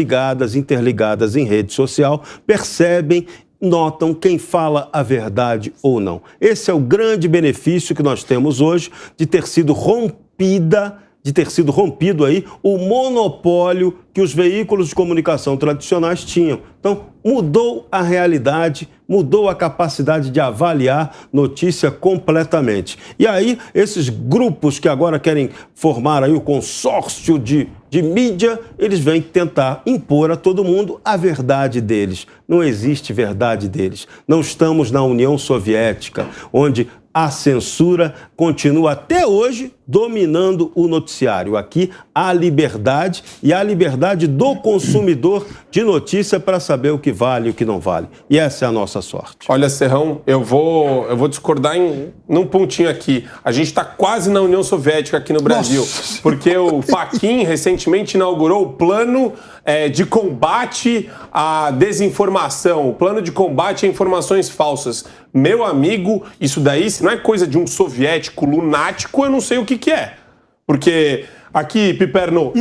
interligadas em rede social, percebem, notam quem fala a verdade ou não. Esse é o grande benefício que nós temos hoje de ter sido rompido aí o monopólio que os veículos de comunicação tradicionais tinham. Então, mudou a realidade, mudou a capacidade de avaliar notícia completamente. E aí, esses grupos que agora querem formar aí o consórcio de mídia, eles vêm tentar impor a todo mundo a verdade deles. Não existe verdade deles. Não estamos na União Soviética, onde a censura continua até hoje dominando o noticiário. Aqui há liberdade e há liberdade do consumidor de notícia para saber o que vale e o que não vale. E essa é a nossa sorte. Olha, Serrão, eu vou discordar num pontinho aqui. A gente está quase na União Soviética aqui no Brasil, porque o Fachin recentemente inaugurou o plano de combate à desinformação, o plano de combate a informações falsas. Meu amigo, isso daí, se não é coisa de um soviético lunático, eu não sei o que é. Porque aqui, Piperno,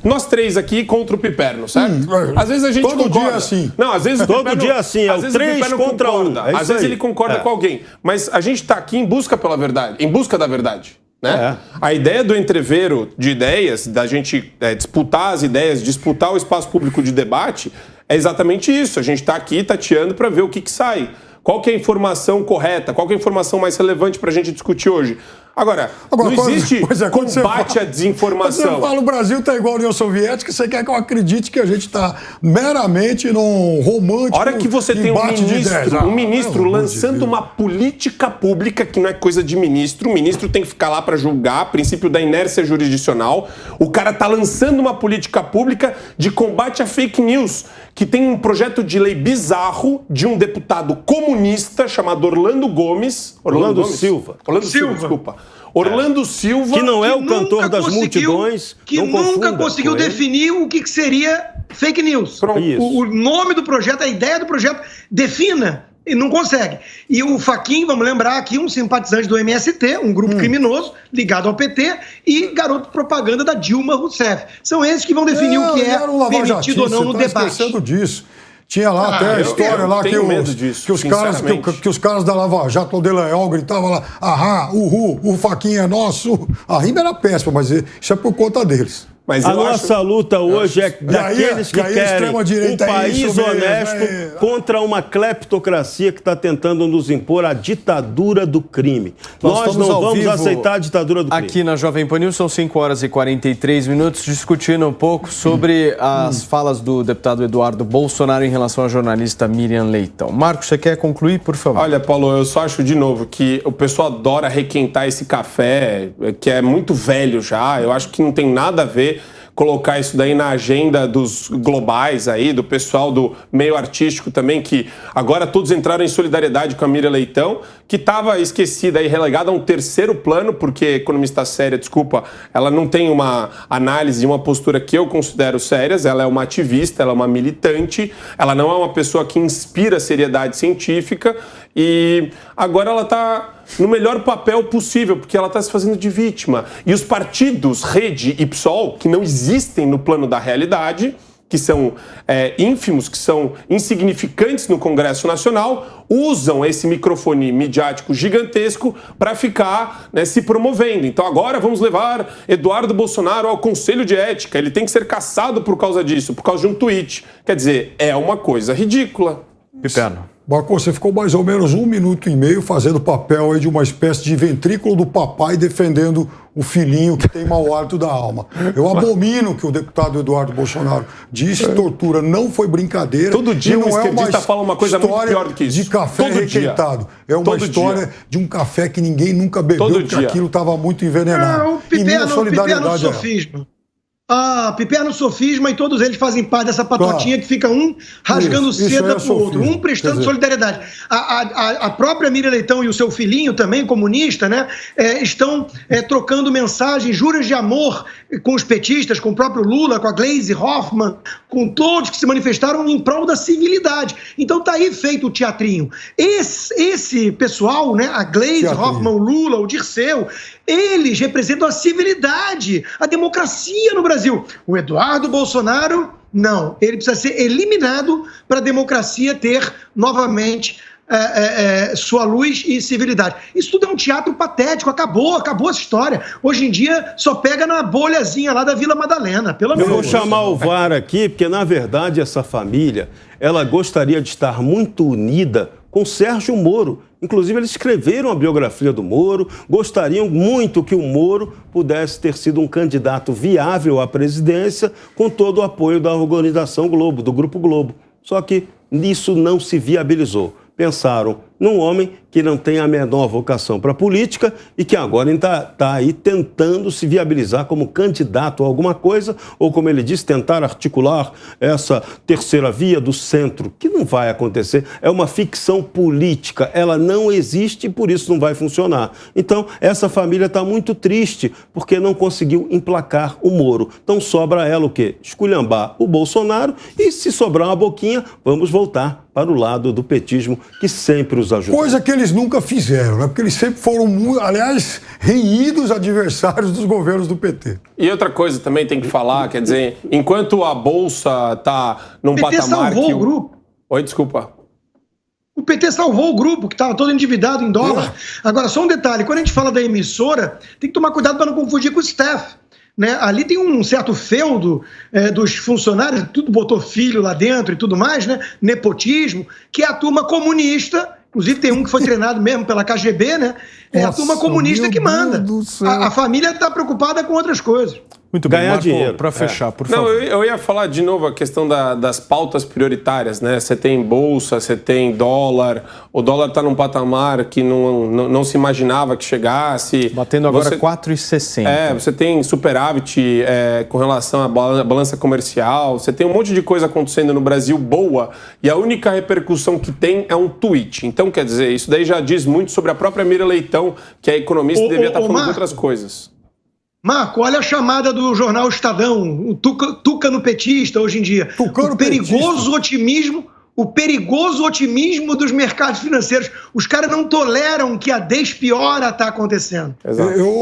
nós três aqui contra o Piperno, certo? Às vezes a gente todo concorda. Dia assim. Não, às vezes todo dia assim, é o 3 contra 1. Às vezes ele concorda com alguém. Mas a gente está aqui em busca pela verdade, em busca da verdade. Né? A ideia do entreveiro de ideias, da gente disputar as ideias, disputar o espaço público de debate, é exatamente isso. A gente está aqui tateando para ver o que sai. Qual que é a informação correta? Qual que é a informação mais relevante para a gente discutir hoje? Agora não existe combate à desinformação. Você fala, o Brasil está igual à União Soviética, você quer que eu acredite que a gente está meramente num romântico. A hora que você tem um ministro lançando uma política pública, que não é coisa de ministro, o ministro tem que ficar lá para julgar, princípio da inércia jurisdicional, o cara está lançando uma política pública de combate à fake news, que tem um projeto de lei bizarro de um deputado comunista chamado Orlando Silva, desculpa. Orlando Silva, que não é o cantor das multidões, que nunca conseguiu definir o que seria fake news. O nome do projeto, a ideia do projeto, defina, e não consegue. E o Fachin, vamos lembrar aqui, um simpatizante do MST, um grupo criminoso ligado ao PT, e garoto propaganda da Dilma Rousseff. São esses que vão definir o que é permitido ou não no debate. Esquecendo disso. Tinha lá até a história lá que os caras da Lava Jato, o Delanhol, gritavam lá, o Fachin é nosso. A rima era péssima, mas isso é por conta deles. Mas a nossa luta hoje é daqueles que querem um país honesto contra uma cleptocracia que está tentando nos impor a ditadura do crime. Nós não vamos aceitar a ditadura do crime. Aqui na Jovem Pan News são 5 horas e 43 minutos, discutindo um pouco sobre as falas do deputado Eduardo Bolsonaro em relação à jornalista Miriam Leitão. Marcos, você quer concluir, por favor? Olha, Paulo, eu só acho de novo que o pessoal adora requentar esse café, que é muito velho já. Eu acho que não tem nada a ver colocar isso daí na agenda dos globais aí, do pessoal do meio artístico também, que agora todos entraram em solidariedade com a Miriam Leitão, que estava esquecida e relegada a um terceiro plano, porque economista séria, desculpa, ela não tem uma análise e uma postura que eu considero sérias, ela é uma ativista, ela é uma militante, ela não é uma pessoa que inspira seriedade científica, e agora ela está no melhor papel possível, porque ela está se fazendo de vítima. E os partidos, Rede e PSOL, que não existem no plano da realidade, que são ínfimos, que são insignificantes no Congresso Nacional, usam esse microfone midiático gigantesco para ficar, né, se promovendo. Então agora vamos levar Eduardo Bolsonaro ao Conselho de Ética, ele tem que ser cassado por causa disso, por causa de um tweet. Quer dizer, é uma coisa ridícula. Piperno. Marcos, você ficou mais ou menos 1 minuto e meio fazendo papel aí de uma espécie de ventrículo do papai defendendo o filhinho que tem mau hálito da alma. Eu abomino o que o deputado Eduardo Bolsonaro disse, tortura não foi brincadeira. Todo dia um esquerdista fala uma coisa muito pior do que isso. De café Todo requentado. É uma Todo história dia. de um café que ninguém nunca bebeu, Todo porque dia. aquilo estava muito envenenado. O minha solidariedade sofisma. Piperno sofisma e todos eles fazem parte dessa patotinha que fica um rasgando Isso seda é pro outro, sofisma. um prestando Quer dizer, solidariedade. A própria Miriam Leitão e o seu filhinho também, comunista, né, estão trocando mensagens, juras de amor com os petistas, com o próprio Lula, com a Gleisi Hoffmann, com todos que se manifestaram em prol da civilidade. Então tá aí feito o teatrinho. Esse pessoal, né, a Gleisi Hoffmann, o Lula, o Dirceu, eles representam a civilidade, a democracia no Brasil. O Eduardo Bolsonaro, não. Ele precisa ser eliminado para a democracia ter novamente sua luz e civilidade. Isso tudo é um teatro patético. Acabou essa história. Hoje em dia só pega na bolhazinha lá da Vila Madalena. Pelo Eu vou menos. chamar o VAR aqui, porque na verdade essa família, ela gostaria de estar muito unida com Sérgio Moro. Inclusive, eles escreveram a biografia do Moro, gostariam muito que o Moro pudesse ter sido um candidato viável à presidência com todo o apoio da Organização Globo, do Grupo Globo. Só que isso não se viabilizou. Pensaram num homem que não tem a menor vocação para a política e que agora está aí tentando se viabilizar como candidato a alguma coisa, ou, como ele disse, tentar articular essa terceira via do centro, que não vai acontecer. É uma ficção política, ela não existe e por isso não vai funcionar. Então, essa família está muito triste porque não conseguiu emplacar o Moro. Então, sobra a ela o quê? Esculhambar o Bolsonaro e, se sobrar uma boquinha, vamos voltar para o lado do petismo, que sempre os ajudou. Coisa que eles nunca fizeram, né? Porque eles sempre foram, aliás, renhidos adversários dos governos do PT. E outra coisa também tem que falar, quer dizer, enquanto a Bolsa está num PT patamar salvou que... o grupo. Oi, desculpa. O PT salvou o grupo, que estava todo endividado em dólar. Agora, só um detalhe, quando a gente fala da emissora, tem que tomar cuidado para não confundir com o staff. Né? Ali tem um certo feudo dos funcionários, tudo botou filho lá dentro e tudo mais, né? Nepotismo, que é a turma comunista. Inclusive tem um que foi treinado mesmo pela KGB, né? É a turma comunista que manda. A família está preocupada com outras coisas. Muito bem, Ganhar Marco, dinheiro. para fechar, por Não, favor. eu ia falar de novo a questão das pautas prioritárias, né? Você tem bolsa, você tem dólar, o dólar está num patamar que não se imaginava que chegasse. Batendo agora Você- 4,60. Você tem superávit com relação à balança comercial, você tem um monte de coisa acontecendo no Brasil boa e a única repercussão que tem é um tweet. Então, quer dizer, isso daí já diz muito sobre a própria Miriam Leitão, que é economista e devia estar falando de outras coisas. Marco, olha a chamada do jornal Estadão, o tucano petista hoje em dia. Tucano O perigoso otimismo dos mercados financeiros. Os caras não toleram que a despiora está acontecendo. Exato. Eu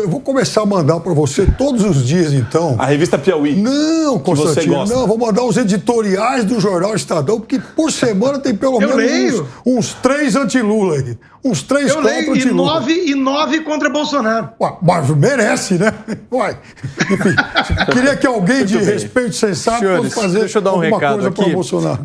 vou começar a mandar para você todos os dias, então. A revista Piauí. Não, você Constantino, gosta. não, vou mandar os editoriais do jornal Estadão, porque por semana tem pelo Eu menos leio. uns 3 anti-Lula aí. Uns 3, Eu 4 leio anti-Lula. e 9 contra Bolsonaro. Ué, mas merece, né? Uai. Enfim, queria que alguém de bem. respeito sensato Senhores, fosse fazer deixa eu dar um alguma recado coisa para aqui. Bolsonaro.